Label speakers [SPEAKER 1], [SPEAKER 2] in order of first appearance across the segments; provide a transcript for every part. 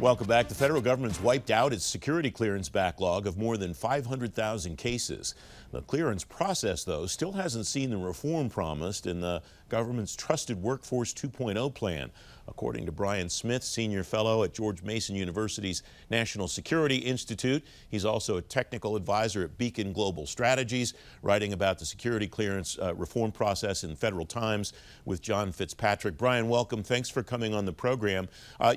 [SPEAKER 1] Welcome back. The federal government's wiped out its security clearance backlog of more than 500,000 cases. The clearance process, though, still hasn't seen the reform promised in the government's Trusted Workforce 2.0 plan. According to Bryan Smith, senior fellow at George Mason University's National Security Institute, he's also a technical advisor at Beacon Global Strategies, writing about the security clearance reform process in Federal Times with John Fitzpatrick. Bryan, welcome. Thanks for coming on the program.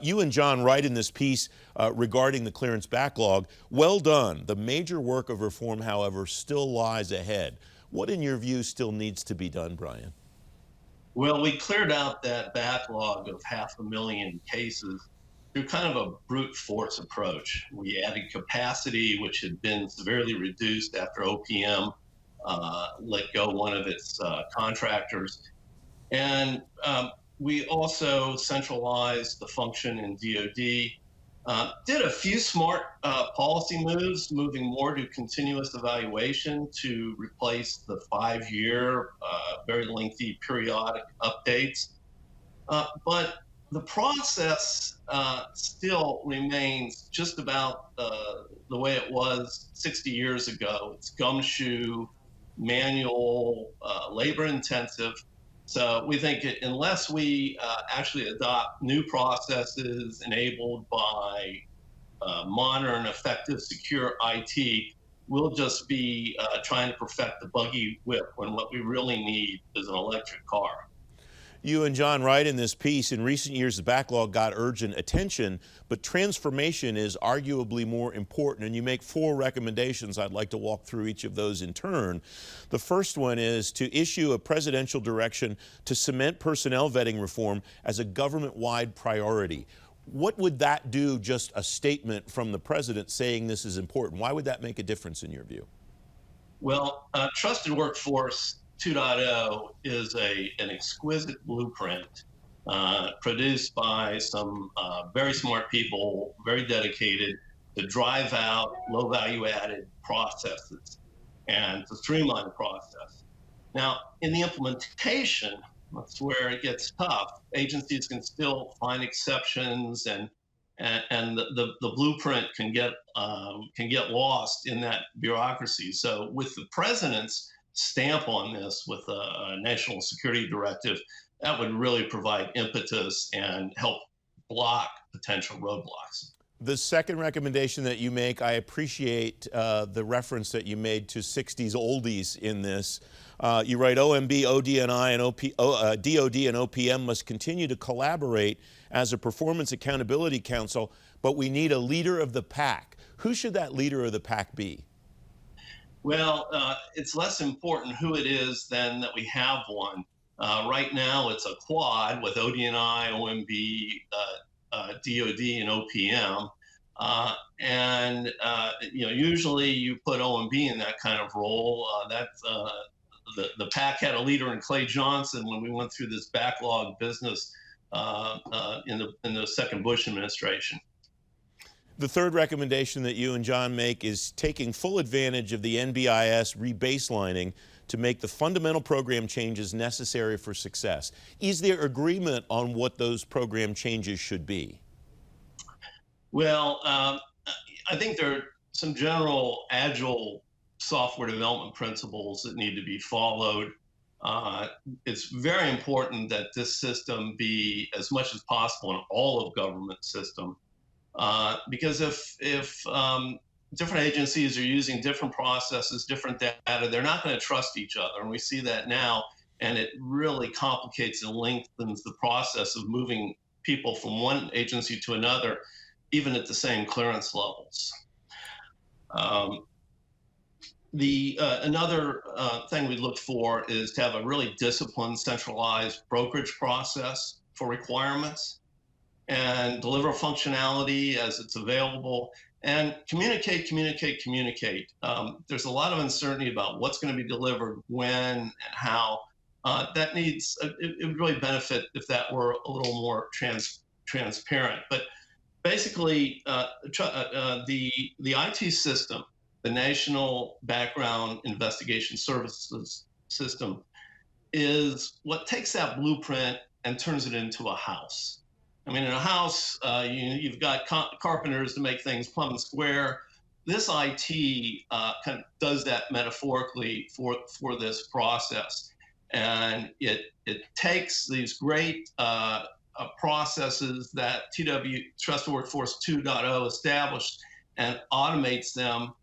[SPEAKER 1] You and John write in this piece regarding the clearance backlog. Well done. The major work of reform, however, still lies ahead. What, in your view, still needs to be done, Bryan?
[SPEAKER 2] Well, we cleared out that backlog of 500,000 cases through kind of a brute force approach. We added capacity, which had been severely reduced after OPM let go one of its contractors. And we also centralized the function in DoD. Did a few smart policy moves, moving more to continuous evaluation to replace the 5-year, very lengthy periodic updates. But the process still remains just about the way it was 60 years ago. It's gumshoe, manual, labor intensive. So we think unless we actually adopt new processes enabled by modern, effective, secure IT, we'll just be trying to perfect the buggy whip when what we really need is an electric car.
[SPEAKER 1] You and John write in this piece, in recent years the backlog got urgent attention, but transformation is arguably more important, and you make 4 recommendations. I'd like to walk through each of those in turn. The first one is to issue a presidential direction to cement personnel vetting reform as a government-wide priority. What would that do, just a statement from the president saying this is important? Why would that make a difference in your view?
[SPEAKER 2] Well, Trusted Workforce 2.0 is an exquisite blueprint produced by some very smart people, very dedicated to drive out low value added processes and to streamline the process. Now, in the implementation, that's where it gets tough. Agencies can still find exceptions, and the blueprint can get lost in that bureaucracy. So with the president's stamp on this with a national security directive, that would really provide impetus and help block potential roadblocks.
[SPEAKER 1] The second recommendation that you make, I appreciate the reference that you made to 60s oldies in this. You write OMB, ODNI, and DOD and OPM must continue to collaborate as a performance accountability council, but we need a leader of the pack. Who should that leader of the pack be?
[SPEAKER 2] Well, it's less important who it is than that we have one. Right now, it's a quad with ODNI, OMB, DOD, and OPM. Usually you put OMB in that kind of role. The PAC had a leader in Clay Johnson when we went through this backlog business in the second Bush administration.
[SPEAKER 1] The third recommendation that you and John make is taking full advantage of the NBIS rebaselining to make the fundamental program changes necessary for success. Is there agreement on what those program changes should be?
[SPEAKER 2] Well, I think there are some general agile software development principles that need to be followed. It's very important that this system be, as much as possible, an all-of-government system. Because if different agencies are using different processes, different data, they're not going to trust each other. And we see that now, and it really complicates and lengthens the process of moving people from one agency to another, even at the same clearance levels. Another thing we look for is to have a really disciplined, centralized brokerage process for requirements, and deliver functionality as it's available, and communicate. There's a lot of uncertainty about what's going to be delivered, when, and how. It would really benefit if that were a little more transparent. But basically, the IT system, the National Background Investigation Services System, is what takes that blueprint and turns it into a house. I mean, in a house, you've got carpenters to make things plumb and square. This IT kind of does that metaphorically for this process, and it takes these great processes that Trusted Workforce 2.0 established and automates them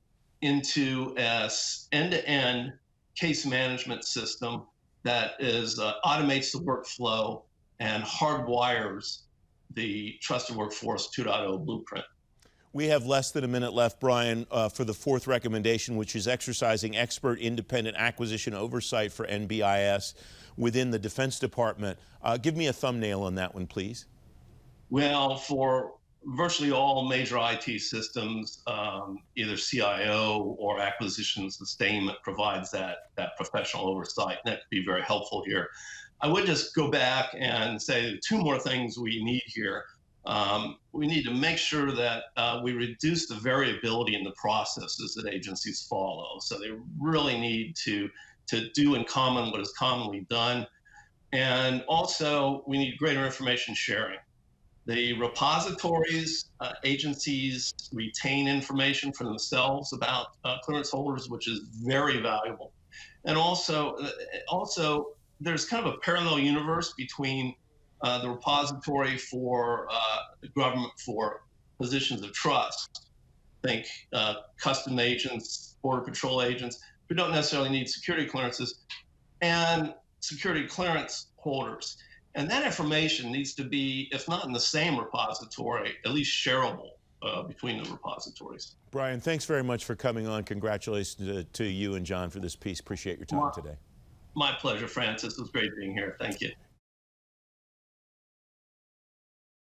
[SPEAKER 2] into an end-to-end case management system that automates the workflow and hardwires the Trusted Workforce 2.0 blueprint.
[SPEAKER 1] We have less than a minute left, Bryan, for the fourth recommendation, which is exercising expert independent acquisition oversight for NBIS within the Defense Department. Give me a thumbnail on that one, please.
[SPEAKER 2] Well, for virtually all major IT systems, either CIO or acquisition sustainment provides that professional oversight, and that could be very helpful here. I would just go back and say two more things we need here. We need to make sure that we reduce the variability in the processes that agencies follow. So they really need to do in common what is commonly done. And also, we need greater information sharing. The repositories, agencies retain information for themselves about clearance holders, which is very valuable. And also, there's kind of a parallel universe between the repository for the government for positions of trust. Think custom agents, border patrol agents who don't necessarily need security clearances, and security clearance holders. And that information needs to be, if not in the same repository, at least shareable between the repositories.
[SPEAKER 1] Bryan, thanks very much for coming on. Congratulations to you and John for this piece. Appreciate your time today.
[SPEAKER 2] My pleasure, Francis. It was great being here. Thank you.